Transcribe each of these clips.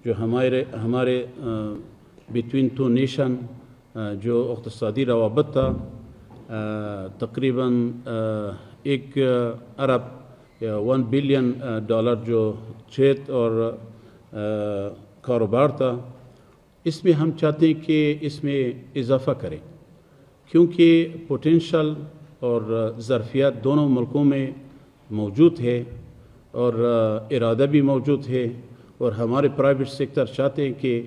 جو ہمارے between two nation جو اقتصادی روابط تھا، تقریباً 1 ارب یا 1 بلین ڈالر جو ٹریڈ اور کاروبار تھا، اس میں ہم چاہتے ہیں کہ اس میں اضافہ کریں، کیونکہ پوٹینشل اور ظرفیات دونوں ملکوں میں موجود ہے اور ارادہ بھی موجود ہے، اور ہمارے پرائیویٹ سیکٹر چاہتے ہیں کہ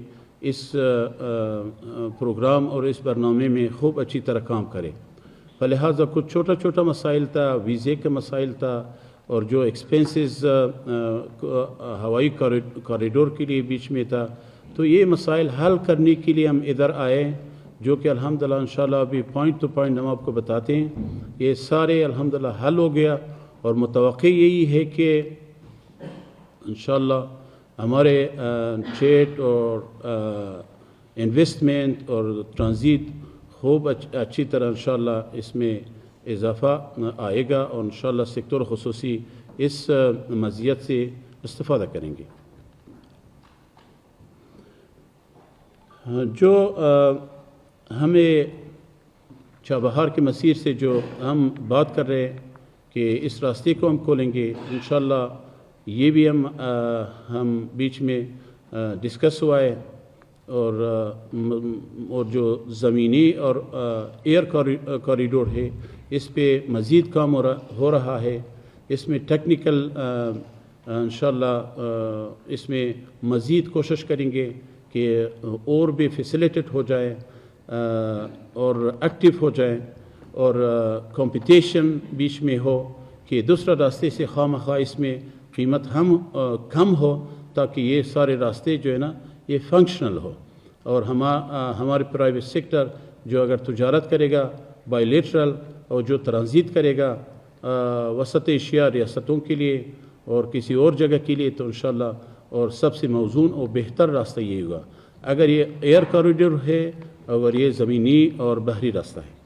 اس پروگرام اور اس برنامے میں خوب اچھی طرح کام کرے۔ فلہذا کچھ چھوٹا مسائل تھا، ویزے کا مسائل تھا، اور جو ایکسپینسز ہوائی کوریڈور کے لیے بیچ میں تھا، تو یہ مسائل حل کرنے کے لیے ہم ادھر آئے، جو کہ الحمدللہ انشاءاللہ ابھی پوائنٹ ٹو پوائنٹ ہم آپ کو بتاتے ہیں، یہ سارے الحمدللہ حل ہو گیا، اور متوقع یہی ہے کہ انشاءاللہ ہمارے ٹریڈ اور انویسٹمنٹ اور ٹرانزٹ خوب اچھی طرح انشاءاللہ اس میں اضافہ آئے گا، اور انشاءاللہ سیکٹر خصوصی اس مزیت سے استفادہ کریں گے۔ جو ہمیں چابہار کے مسیر سے جو ہم بات کر رہے ہیں کہ اس راستے کو ہم کھولیں گے، انشاءاللہ یہ بھی ہم بیچ میں ڈسکس ہوا ہے، اور جو زمینی اور ایئر کوریڈور ہے، اس پہ مزید کام ہو رہا ہے۔ اس میں ٹیکنیکل انشاءاللہ اس میں مزید کوشش کریں گے کہ اور بھی فیسیلیٹیٹ ہو جائے اور ایکٹیو ہو جائیں، اور کمپٹیشن بیچ میں ہو کہ دوسرا راستے سے خواہ اس میں قیمت کم ہو، تاکہ یہ سارے راستے جو ہے نا یہ فنکشنل ہو، اور ہمارے پرائیویٹ سیکٹر جو اگر تجارت کرے گا بائی لیٹرل، اور جو ٹرانزٹ کرے گا وسط ایشیا ریاستوں کے لیے اور کسی اور جگہ کے لیے، تو انشاءاللہ اور سب سے موزون اور بہتر راستہ یہ ہوگا، اگر یہ ایئر کوریڈور ہے اور یہ زمینی اور بحری راستہ ہے۔